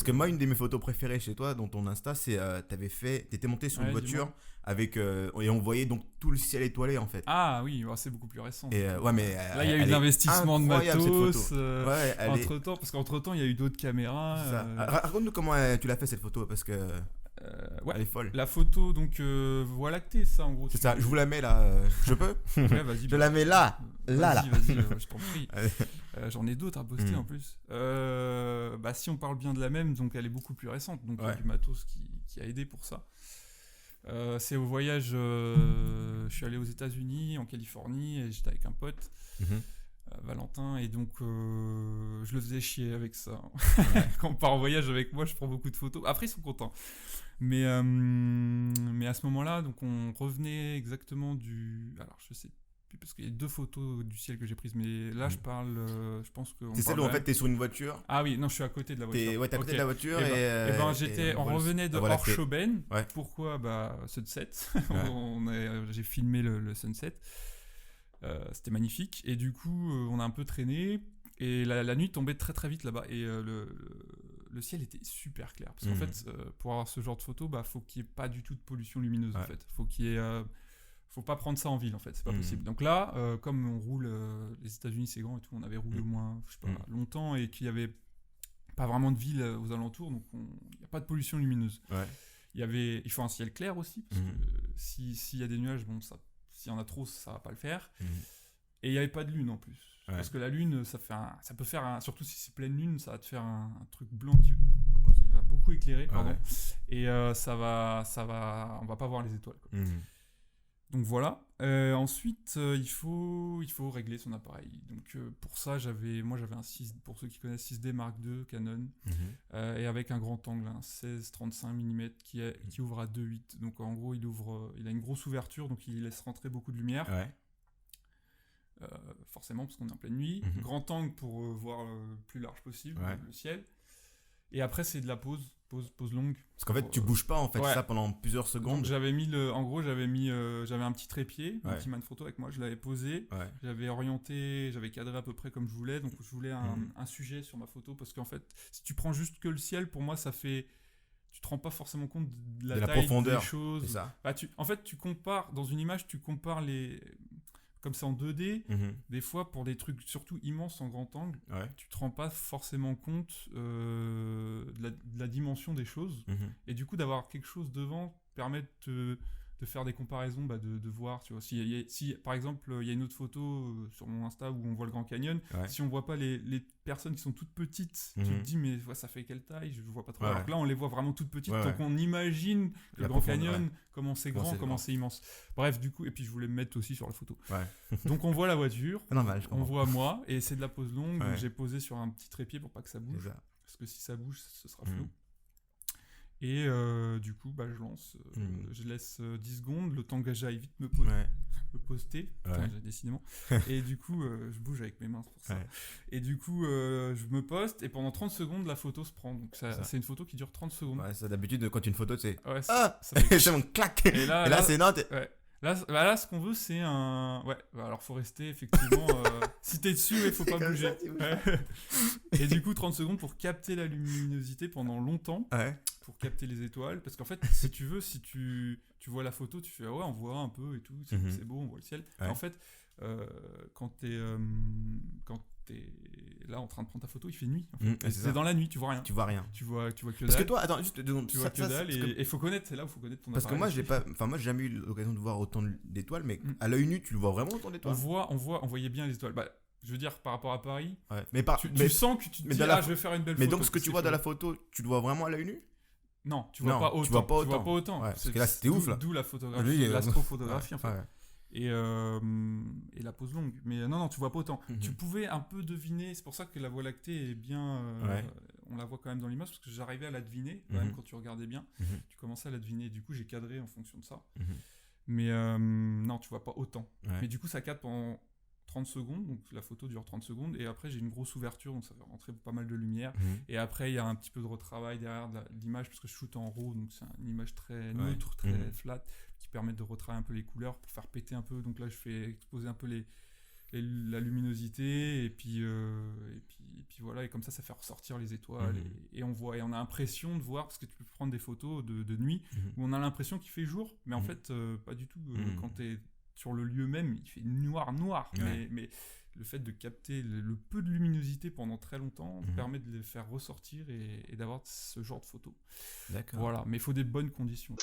que moi, une de mes photos préférées chez toi, dans ton Insta, c'est t'étais monté sur une voiture dis-moi. avec et on voyait donc tout le ciel étoilé en fait. Ah oui, c'est beaucoup plus récent. Et ouais, mais Là, il y a eu de elle est l'investissement de incroyable cette photo. matos. Ouais, elle est. Entre-temps, parce qu'entre-temps, il y a eu d'autres caméras. C'est ça. Raconte-nous comment tu l'as fait cette photo parce que Ouais. elle est folle. La photo, donc, Voie lactée, ça, en gros. C'est ça. Je vous la mets là. Je peux Ouais, vas-y. Je la mets là. Là. Vas-y, je t'en prie. Allez. J'en ai d'autres à poster en plus. Si on parle bien de la même, donc elle est beaucoup plus récente. Donc il y a du matos qui a aidé pour ça. C'est au voyage, je suis allé aux États-Unis, en Californie, et j'étais avec un pote, Valentin, et donc je le faisais chier avec ça. Quand on part en voyage avec moi, je prends beaucoup de photos. Après, ils sont contents. Mais à ce moment-là, donc on revenait exactement du. Alors, je sais plus, parce qu'il y a 2 photos du ciel que j'ai prises, mais là, je parle. Je pense que. C'est celle où en fait t'es sur une voiture. Ah oui, non, je suis à côté de la voiture. Ouais, t'es à côté de la voiture on revenait de Orchoben. Ouais. Pourquoi Sunset. J'ai filmé le sunset. C'était magnifique. Et du coup, on a un peu traîné. Et la nuit tombait très très vite là-bas. Et le ciel était super clair. Parce qu'en fait, pour avoir ce genre de photo, faut qu'il n'y ait pas du tout de pollution lumineuse. En fait. Faut pas prendre ça en ville, en fait. C'est pas possible. Donc là, comme on roule, les États-Unis c'est grand et tout, on avait roulé au moins, je sais pas, longtemps, et qu'il y avait pas vraiment de ville aux alentours, donc il n'y a pas de pollution lumineuse. Ouais. Il faut un ciel clair aussi, parce que s'il y a des nuages, s'il y en a trop, ça va pas le faire. Et il n'y avait pas de lune en plus. Ouais. Parce que la lune, ça peut faire surtout si c'est pleine lune, ça va te faire un truc blanc qui va beaucoup éclairer. Ouais. Et on va pas voir les étoiles. Quoi. Donc voilà. Ensuite, il faut régler son appareil. Donc pour ça, j'avais un 6, pour ceux qui connaissent 6D Mark II Canon, et avec un grand angle, un 16-35 mm qui ouvre à 2.8. Donc en gros, il a une grosse ouverture, donc il laisse rentrer beaucoup de lumière. Ouais. Forcément, parce qu'on est en pleine nuit. Grand angle pour voir le plus large possible, le ciel. Et après, c'est de la pause longue. Parce qu'en fait, tu bouges pas en fait ça pendant plusieurs secondes. Donc j'avais un petit trépied, un petit man photo avec moi, je l'avais posé, j'avais orienté, j'avais cadré à peu près comme je voulais, donc je voulais un sujet sur ma photo, parce qu'en fait, si tu prends juste que le ciel, pour moi, ça fait... Tu te rends pas forcément compte de la taille profondeur des choses. C'est ça. En fait, tu compares, dans une image, les... Comme c'est en 2D, des fois, pour des trucs surtout immenses en grand angle, tu te rends pas forcément compte de la dimension des choses. Et du coup, d'avoir quelque chose devant permet de faire des comparaisons, de voir. Tu vois, si par exemple, il y a une autre photo sur mon Insta où on voit le Grand Canyon, si on voit pas les personnes qui sont toutes petites, tu te dis, mais ça fait quelle taille? Je vois pas trop. Alors que là, on les voit vraiment toutes petites, donc on imagine le Grand Canyon, comment c'est grand, comment c'est immense. Bref, du coup, et puis je voulais me mettre aussi sur la photo. Donc on voit la voiture, on voit moi, et c'est de la pose longue, donc j'ai posé sur un petit trépied pour pas que ça bouge, parce que si ça bouge, ce sera flou. Et du coup, je lance, je laisse 10 secondes, le temps que j'aille vite me poster, décidément. Et du coup, je bouge avec mes mains, c'est pour ça. Et du coup, je me poste, et pendant 30 secondes, la photo se prend. Donc c'est une photo qui dure 30 secondes. Ouais, ça d'habitude, quand tu as une photo, c'est... ça c'est mon clac. Et là c'est non. Là, ce qu'on veut, c'est un... alors faut rester, effectivement... si t'es dessus, faut pas bouger. Et du coup, 30 secondes pour capter la luminosité pendant longtemps. Pour capter les étoiles. Parce qu'en fait, si tu tu vois la photo, tu fais, on voit un peu et tout, c'est beau, on voit le ciel. En fait, quand t'es là en train de prendre ta photo, il fait nuit. En fait. C'est dans la nuit, tu vois rien. Tu vois rien. Tu vois que dalle. Parce que toi, attends, juste tu vois que dalle, et faut connaître, c'est là où faut connaître ton appareil. Parce que moi, j'ai jamais eu l'occasion de voir autant d'étoiles, mais à l'œil nu, tu le vois vraiment autant d'étoiles. On voyait bien les étoiles. Je veux dire, par rapport à Paris, mais tu sens que tu te dis, je vais faire une belle photo. Mais donc, ce que tu vois dans la photo, tu le vois vraiment à l'œil nu? Non, tu vois pas autant. Tu vois pas autant. Parce que là, c'était ouf, là. D'où la photographie, l'astrophotographie, en fait. Et la pose longue. Mais non, tu vois pas autant. Tu pouvais un peu deviner, c'est pour ça que la Voie lactée est bien... on la voit quand même dans l'image, parce que j'arrivais à la deviner, quand même, quand tu regardais bien. Tu commençais à la deviner, du coup j'ai cadré en fonction de ça. Mais non, tu vois pas autant. Mais du coup ça capte pendant 30 secondes, donc la photo dure 30 secondes, et après j'ai une grosse ouverture, donc ça fait rentrer pas mal de lumière. Et après il y a un petit peu de retravail derrière l'image, parce que je shoote en RAW, donc c'est une image très neutre, très flat, qui permet de retravailler un peu les couleurs pour faire péter un peu. Donc là je fais exposer un peu les la luminosité, et puis voilà, et comme ça fait ressortir les étoiles, et on a l'impression de voir, parce que tu peux prendre des photos de nuit, où on a l'impression qu'il fait jour, mais en fait, pas du tout. Quand tu es sur le lieu même, il fait noir, mais le fait de capter le peu de luminosité pendant très longtemps permet de les faire ressortir et d'avoir ce genre de photos. D'accord. Voilà, mais il faut des bonnes conditions.